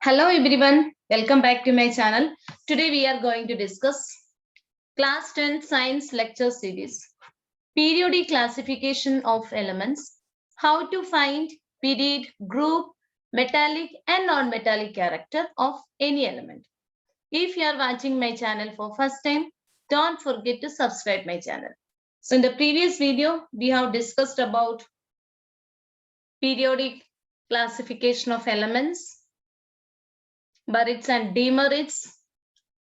Hello everyone, welcome back to my channel. Today we are going to discuss class 10 science lecture series, periodic classification of elements, how to find period, group, metallic and non-metallic character of any element. If you are watching my channel for first time, don't forget to subscribe my channel. So in the previous video, we have discussed about periodic classification of elements, merits and demerits,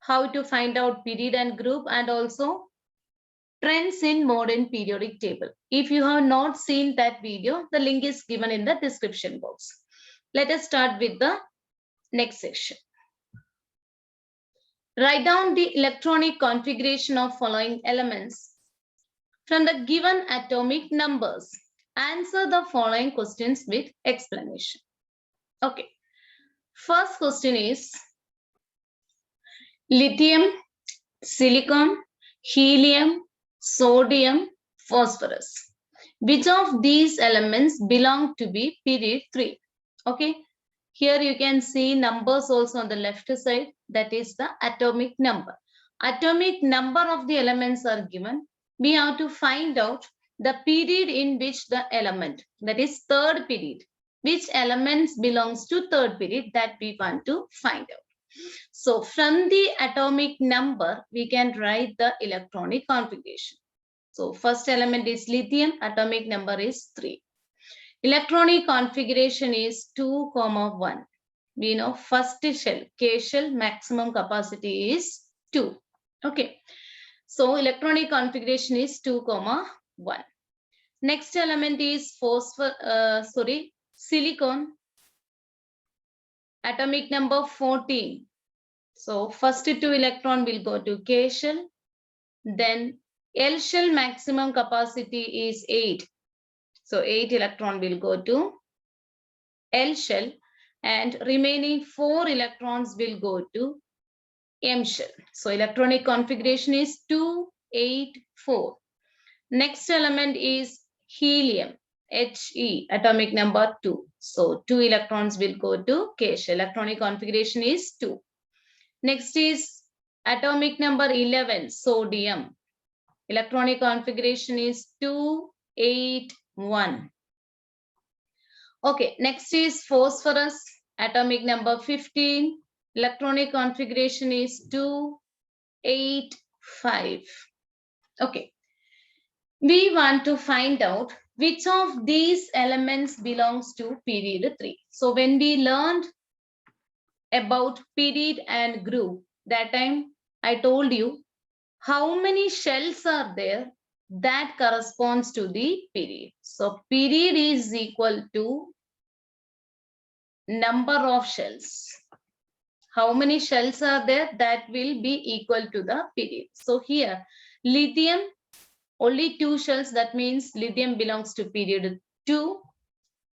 how to find out period and group, and also trends in modern periodic table. If you have not seen that video, the link is given in the description box. Let us start with the next section. Write down the electronic configuration of following elements. From the given atomic numbers, answer the following questions with explanation. Okay. First question is lithium, silicon, helium, sodium, phosphorus. Which of these elements belong to be period 3? Okay. Here you can see numbers also on the left side. That is the atomic number. Atomic number of the elements are given. We have to find out the period in which the element, that is third period, which elements belongs to third period, that we want to find out. So from the atomic number, we can write the electronic configuration. So first element is lithium, atomic number is 3. Electronic configuration is 2, 1. We know first shell, K shell, maximum capacity is 2. Okay. So electronic configuration is 2, 1. Next element is silicon, atomic number 14. So first 2 electron will go to K shell. Then L shell maximum capacity is 8. So 8 electron will go to L shell and remaining 4 electrons will go to M shell. So electronic configuration is 2, 8, 4. Next element is helium, He, atomic number 2. So 2 electrons will go to K shell. Electronic configuration is 2. Next is atomic number 11, sodium. Electronic configuration is 2, 8, 1. Okay, next is phosphorus, atomic number 15. Electronic configuration is 2, 8, 5. Okay, we want to find out which of these elements belongs to period 3. So when we learned about period and group, that time I told you how many shells are there, that corresponds to the period. So period is equal to number of shells. How many shells are there, that will be equal to the period. So here lithium, only 2 shells, that means lithium belongs to period 2.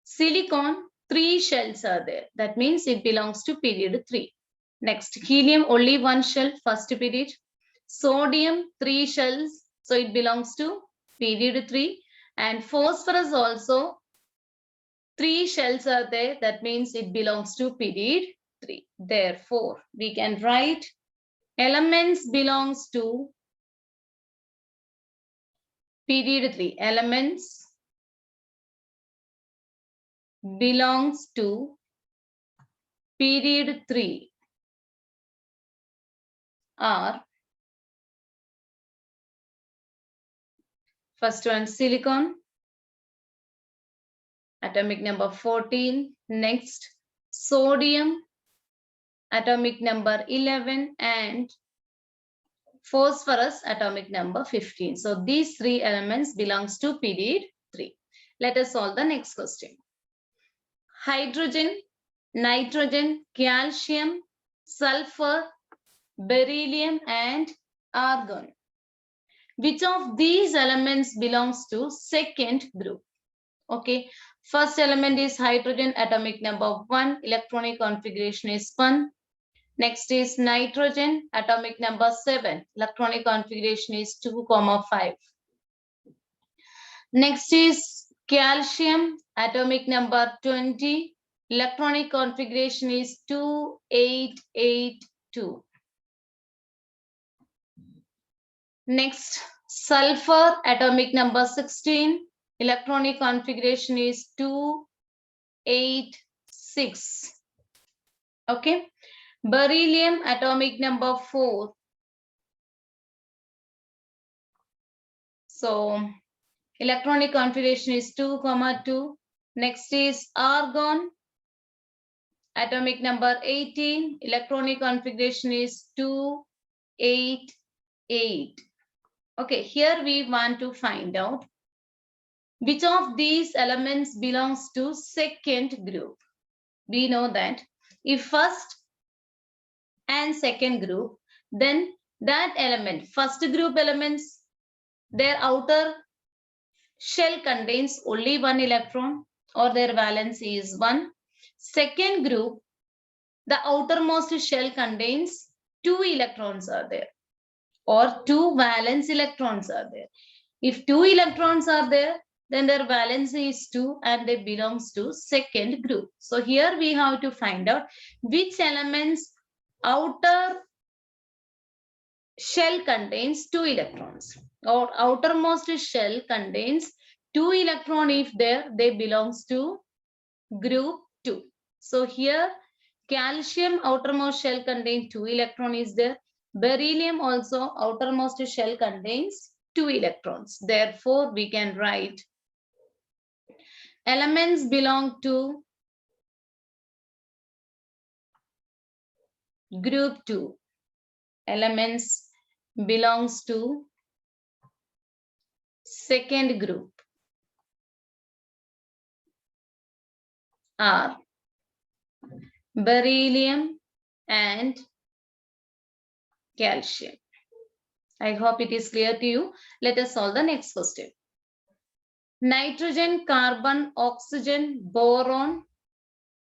Silicon, 3 shells are there, that means it belongs to period 3. Next, helium, only 1 shell, first period. Sodium, 3 shells, so it belongs to period 3. And phosphorus also 3 shells are there, that means it belongs to period 3. Therefore, we can write elements belongs to period 3. Elements belongs to period 3 are first one silicon, atomic number 14. Next, sodium, atomic number 11, and phosphorus, atomic number 15. So these 3 elements belongs to period 3. Let us solve the next question. Hydrogen, nitrogen, calcium, sulfur, beryllium, and argon. Which of these elements belongs to second group? Okay, first element is hydrogen, atomic number 1, electronic configuration is 1. Next is nitrogen, atomic number 7, electronic configuration is 2, 5. Next is calcium, atomic number 20, Electronic configuration is 2882. Next, sulfur atomic number 16. Electronic configuration is 286. Okay. Beryllium atomic number 4. So electronic configuration is 2,2. Next is argon atomic number 18. Electronic configuration is 288. Okay, here we want to find out which of these elements belongs to second group. We know that if first and second group, then that element, first group elements, their outer shell contains only one electron or their valence is 1. Second group, the outermost shell contains 2 electrons are there or 2 valence electrons are there. If 2 electrons are there, then their valence is 2 and they belongs to second group. So here we have to find out which elements outer shell contains 2 electrons or outermost shell contains 2 electron. If there, they belongs to group 2. So here calcium outermost shell contains 2 electron is there. Beryllium also outermost shell contains 2 electrons. Therefore, we can write elements belong to group 2. Elements belongs to second group are beryllium and calcium. I hope it is clear to you. Let us solve the next question. Nitrogen, carbon, oxygen, boron,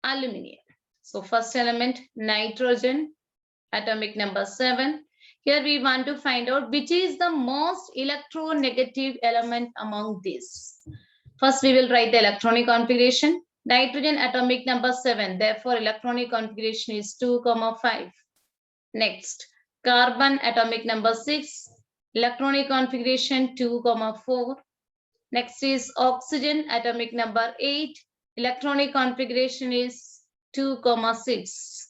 aluminium. So first element, nitrogen, atomic number 7. Here we want to find out which is the most electronegative element among these. First, we will write the electronic configuration. Nitrogen atomic number 7. Therefore, electronic configuration is 2,5. Next, carbon atomic number 6. Electronic configuration 2,4. Next is oxygen atomic number 8. Electronic configuration is 2,6.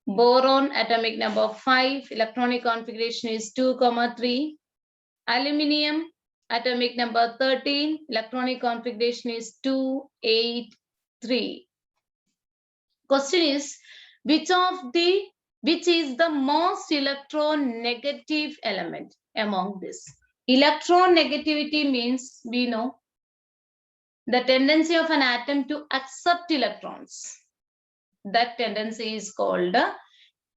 Boron atomic number 5. Electronic configuration is 2,3. Aluminium atomic number 13. Electronic configuration is 283. Question is, which is the most electronegative element among this? Electronegativity means, we know, the tendency of an atom to accept electrons. That tendency is called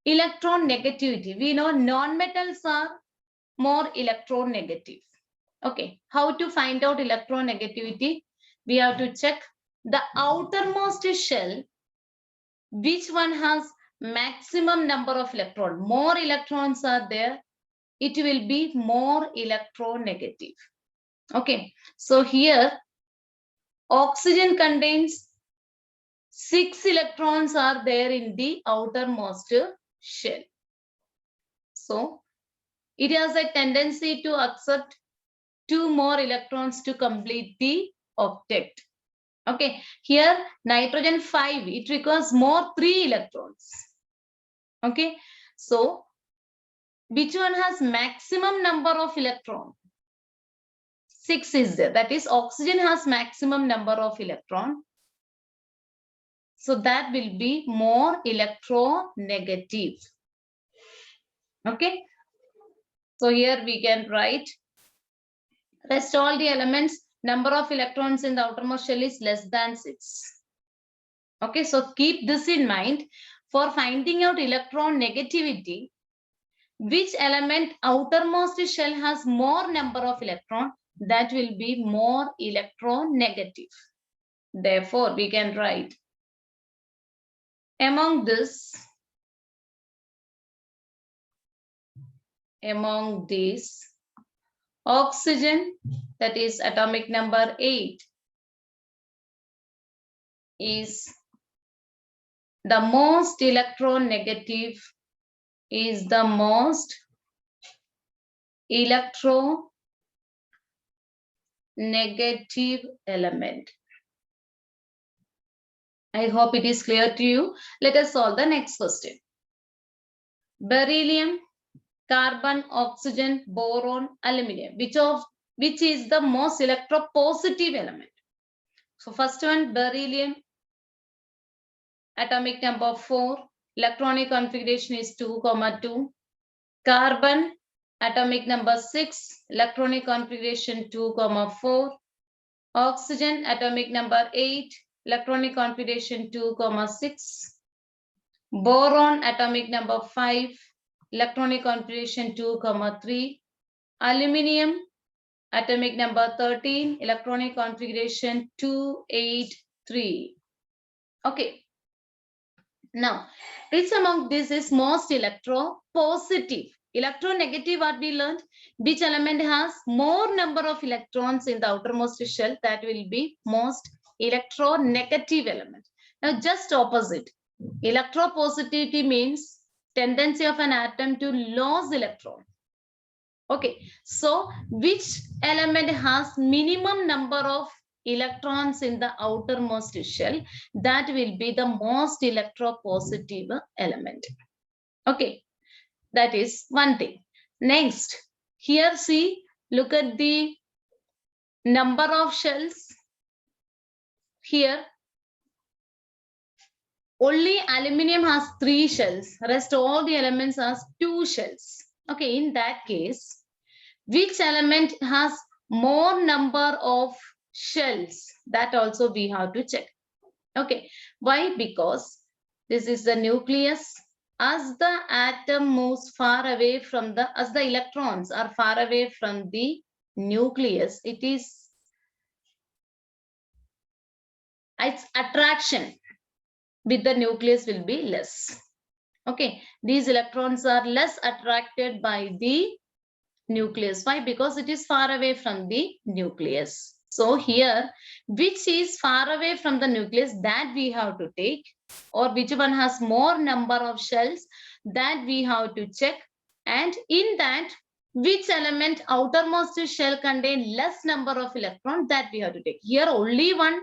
electronegativity. We know non-metals are more electronegative. Okay, how to find out electronegativity? We have to check the outermost shell, which one has maximum number of electrons. More electrons are there, it will be more electronegative. Okay, so here oxygen contains 6 electrons are there in the outermost shell. So it has a tendency to accept 2 more electrons to complete the octet. Okay, here nitrogen 5, it requires more 3 electrons. Okay, so which one has maximum number of electrons? 6 is there. That is, oxygen has maximum number of electrons. So that will be more electronegative. Okay. So here we can write rest all the elements, number of electrons in the outermost shell is less than 6. Okay, so keep this in mind for finding out electronegativity. Which element outermost shell has more number of electrons, that will be more electronegative. Therefore, we can write among these, oxygen, that is atomic number 8, is The most electronegative is the most electronegative element. I hope it is clear to you. Let us solve the next question. Beryllium, carbon, oxygen, boron, aluminium. Which is the most electropositive element? So first one, beryllium, atomic number 4, electronic configuration is 2,2. Carbon, atomic number 6, electronic configuration 2,4. Oxygen, atomic number 8, electronic configuration 2,6. Boron, atomic number 5, electronic configuration 2,3. Aluminium, atomic number 13, electronic configuration 283. Okay. Now, which among these is most electropositive? Electronegative, what we learned, which element has more number of electrons in the outermost shell, that will be most electronegative element. Now, just opposite. Electropositivity means tendency of an atom to lose electron. Okay, so which element has minimum number of electrons in the outermost shell? That will be the most electropositive element. Okay, that is one thing. Next, here see, look at the number of shells. Here, only aluminium has 3 shells. Rest all the elements has 2 shells. Okay, in that case, which element has more number of shells? That also we have to check. Okay, why? Because this is the nucleus. As the atom moves far away from the, as the electrons are far away from the nucleus, its attraction with the nucleus will be less. Okay, these electrons are less attracted by the nucleus. Why? Because it is far away from the nucleus. So here, which is far away from the nucleus, that we have to take, or which one has more number of shells, that we have to check. And in that, which element outermost shell contain less number of electrons, that we have to take. Here only one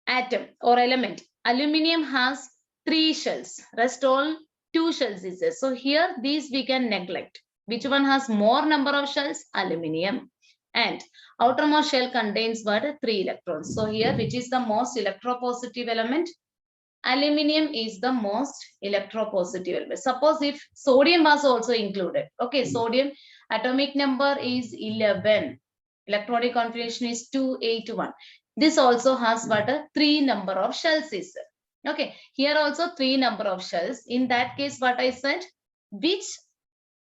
atom or element. Aluminium has 3 shells, rest all 2 shells is there. So here these we can neglect. Which one has more number of shells? Aluminium. And outermost shell contains what? 3 electrons. So here, which is the most electropositive element? Aluminium is the most electropositive element. Suppose if sodium was also included. Okay, sodium atomic number is 11. Electronic configuration is 281. This also has what? A 3 number of shells is there. Okay, here also 3 number of shells. In that case, what I said, which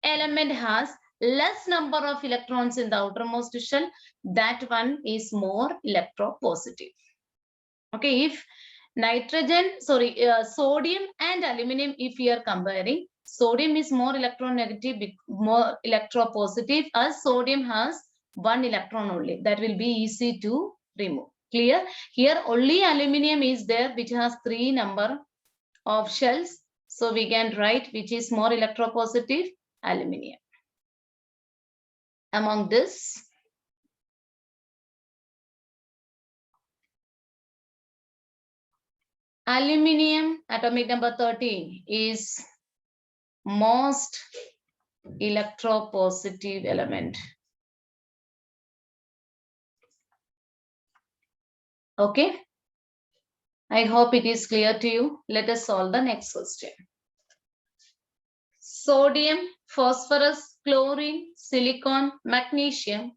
element has less number of electrons in the outermost shell, that one is more electropositive. Okay, if sodium and aluminium, if we are comparing, sodium is more electronegative, more electropositive, as sodium has 1 electron only. That will be easy to remove. Clear? Here only aluminium is there, which has 3 number of shells. So we can write which is more electropositive, aluminium. Among this, aluminium atomic number 13 is most electropositive element. Okay, I hope it is clear to you. Let us solve the next question. Sodium, phosphorus, chlorine, silicon, magnesium.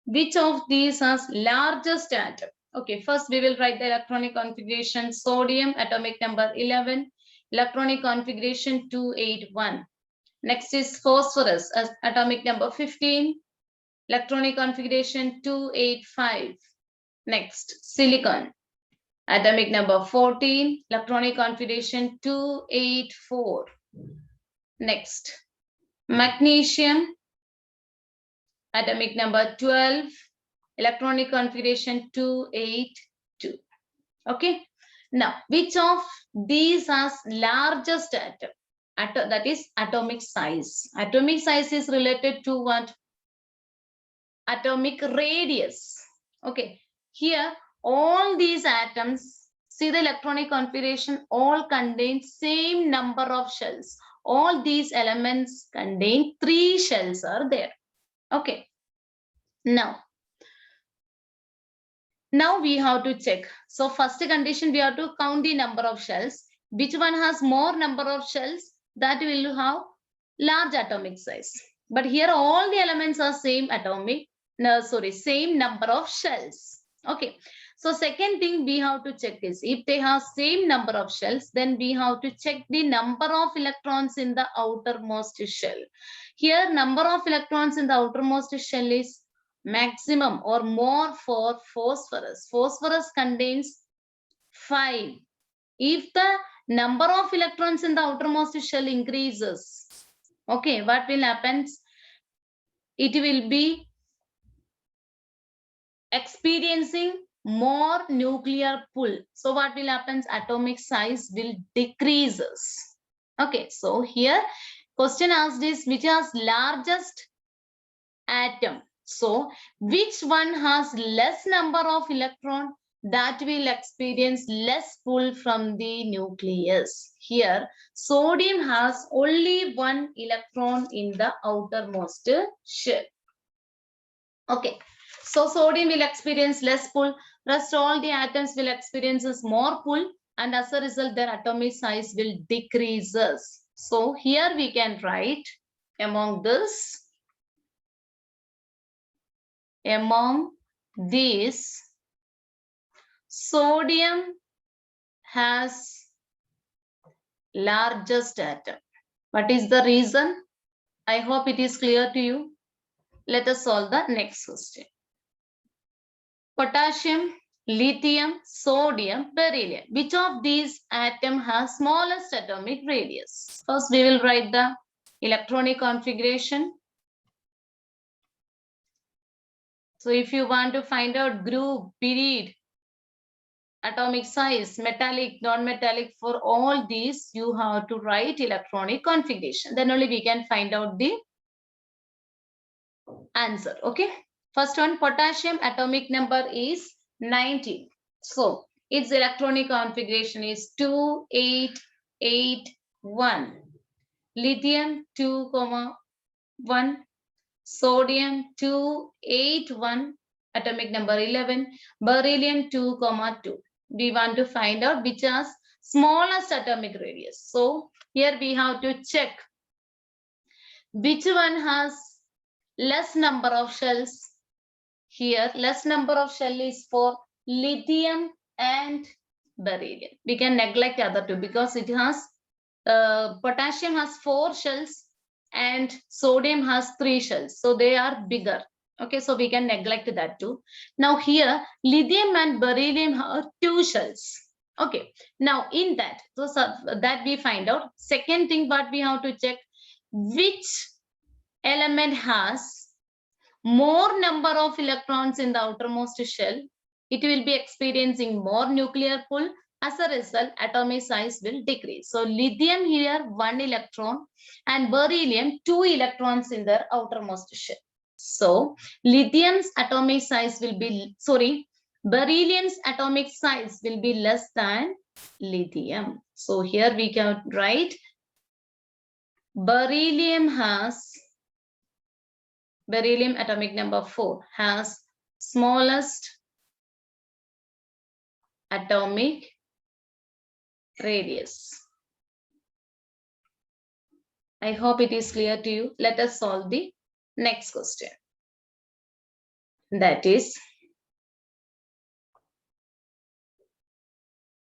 Which of these has largest atom? Okay, first we will write the electronic configuration. Sodium, atomic number 11, electronic configuration 281. Next is phosphorus, atomic number 15, electronic configuration 285. Next, silicon, atomic number 14, electronic configuration 284. Next, magnesium, atomic number 12, electronic configuration 282. Okay, Now, which of these has largest atom? That is atomic size. Atomic size is related to what? Atomic radius. Okay, here all these atoms, see the electronic configuration, all contain same number of shells. All these elements contain 3 shells are there. Okay, now we have to check. So first condition, we have to count the number of shells. Which one has more number of shells? That will have large atomic size. But here all the elements are same atomic, same number of shells. Okay. So second thing we have to check is, if they have same number of shells, then we have to check the number of electrons in the outermost shell. Here number of electrons in the outermost shell is maximum or more for phosphorus. Phosphorus contains 5. If the number of electrons in the outermost shell increases, okay, what will happen? It will be experiencing more nuclear pull. So what will happen? Atomic size will decreases. Okay, so here question asked is, which has largest atom? So which one has less number of electron? That will experience less pull from the nucleus. Here sodium has only 1 electron in the outermost shell. Okay, so sodium will experience less pull, rest all the atoms will experience more pull, and as a result their atomic size will decreases. So here we can write, among these, sodium has largest atom. What is the reason? I hope it is clear to you. Let us solve the next question. Potassium, lithium, sodium, beryllium. Which of these atom has smallest atomic radius? First we will write the electronic configuration. So if you want to find out group, period, atomic size, metallic, non-metallic, for all these you have to write electronic configuration. Then only we can find out the answer. Okay. First one, potassium atomic number is 19. So its electronic configuration is 2881. Lithium 2,1. Sodium 281. Atomic number 11. Beryllium 2,2. We want to find out which has smallest atomic radius. So here we have to check which one has less number of shells. Here less number of shell is for lithium and beryllium. We can neglect other two because it has potassium has 4 shells and sodium has 3 shells, so they are bigger. Okay, so we can neglect that too. Now here lithium and beryllium have 2 shells. Okay, now in that, so that we find out. Second thing, what we have to check, which element has more number of electrons in the outermost shell. It will be experiencing more nuclear pull. As a result, atomic size will decrease. So lithium here 1 electron and beryllium 2 electrons in their outermost shell. So lithium's atomic size will be, beryllium's atomic size will be less than lithium. So here we can write beryllium atomic number 4 has smallest atomic radius. I hope it is clear to you. Let us solve the next question. That is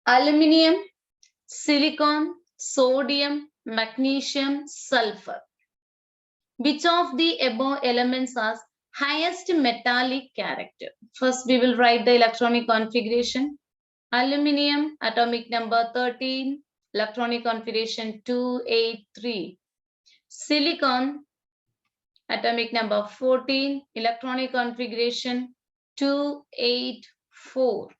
aluminum, silicon, sodium, magnesium, sulfur. Which of the above elements has highest metallic character? First, we will write the electronic configuration. Aluminum, atomic number 13, electronic configuration 283. Silicon, atomic number 14, electronic configuration 284.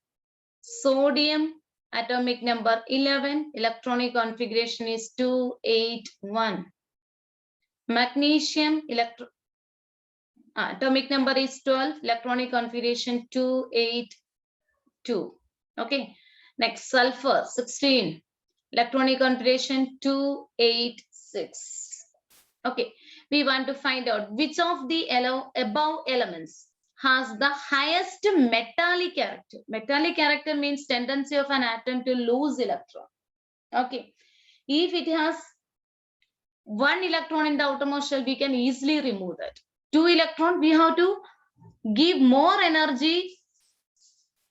Sodium, atomic number 11, electronic configuration is 281. Magnesium, atomic number is 12, electronic configuration 282. Okay. Next, sulfur 16, electronic configuration 286. Okay, we want to find out which of the above elements has the highest metallic character. Metallic character means tendency of an atom to lose electron. Okay, if it has 1 electron in the outermost shell, we can easily remove that. 2 electron, we have to give more energy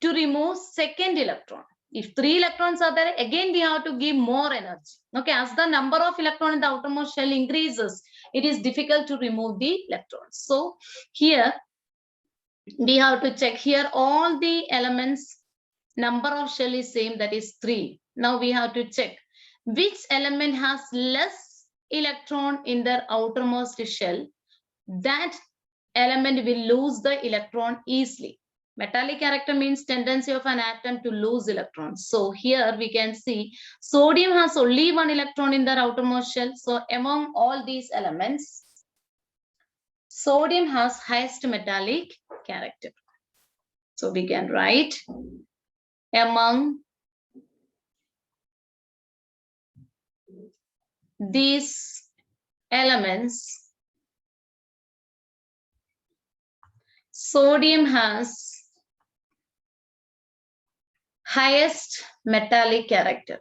to remove second electron. If 3 electrons are there, again we have to give more energy. Okay, as the number of electrons in the outermost shell increases, it is difficult to remove the electrons. So here we have to check here all the elements number of shell is same, that is 3. Now we have to check which element has less electron in their outermost shell. That element will lose the electron easily. Metallic character means tendency of an atom to lose electrons. So here we can see sodium has only 1 electron in their outermost shell. So among all these elements, sodium has highest metallic character. So we can write among these elements, sodium has highest metallic character.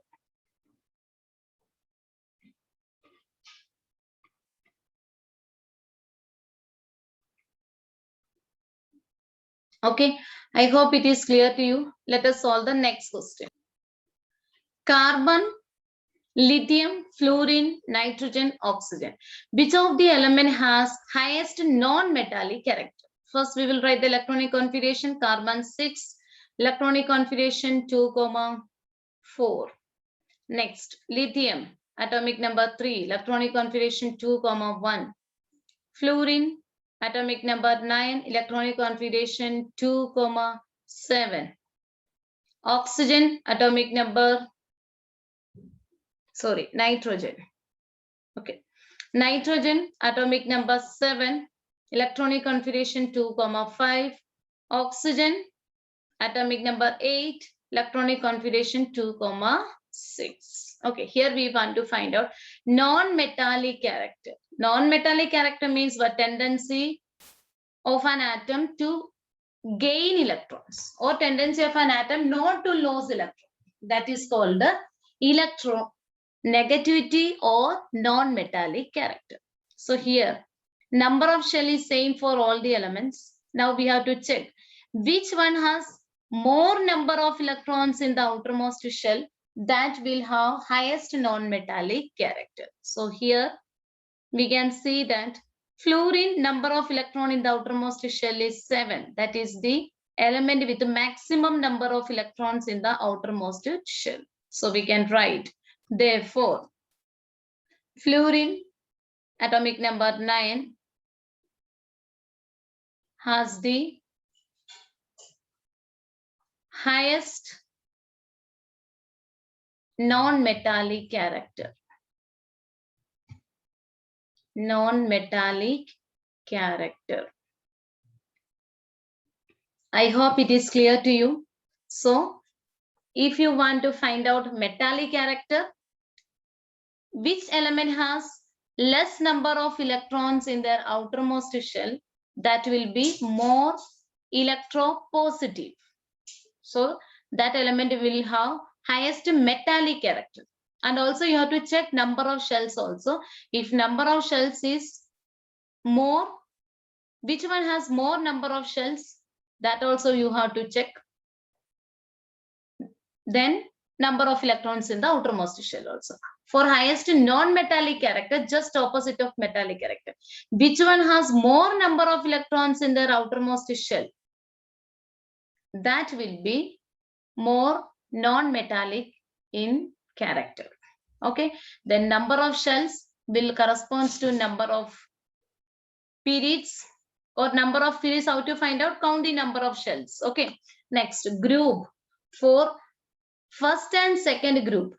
Okay, I hope it is clear to you. Let us solve the next question. Carbon, lithium, fluorine, nitrogen, oxygen. Which of the element has highest non-metallic character? First, we will write the electronic configuration. Carbon 6, electronic configuration 2,4. Next, lithium, atomic number 3, electronic configuration 2,1. Fluorine, atomic number 9, electronic configuration 2,7. Oxygen, atomic number, nitrogen. Okay, nitrogen, atomic number 7, electronic configuration 2,5. Oxygen, atomic number 8, electronic configuration 2,6. Okay, here we want to find out non-metallic character. Non-metallic character means what? Tendency of an atom to gain electrons or tendency of an atom not to lose electrons. That is called the electronegativity or non-metallic character. So here number of shell is same for all the elements. Now we have to check which one has more number of electrons in the outermost shell, that will have highest non-metallic character. So here we can see that fluorine number of electron in the outermost shell is 7. That is the element with the maximum number of electrons in the outermost shell. So we can write, therefore, fluorine atomic number 9 has the highest non-metallic character. Non-metallic character. I hope it is clear to you. So if you want to find out metallic character, which element has less number of electrons in their outermost shell, that will be more electropositive. So that element will have highest metallic character. And also you have to check number of shells also. If number of shells is more, which one has more number of shells, that also you have to check. Then number of electrons in the outermost shell also. For highest non-metallic character, just opposite of metallic character, which one has more number of electrons in their outermost shell, that will be more non-metallic in character. Okay, then number of shells will corresponds to number of periods, or number of periods. How to find out? Count the number of shells. Okay, next, group 4, first and second group,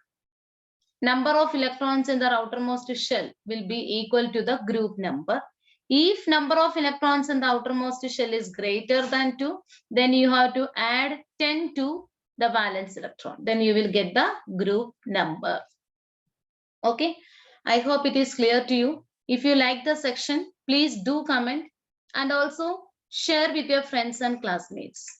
number of electrons in the outermost shell will be equal to the group number. If number of electrons in the outermost shell is greater than 2, then you have to add 10 to the valence electron. Then you will get the group number. Okay, I hope it is clear to you. If you like the section, please do comment and also share with your friends and classmates.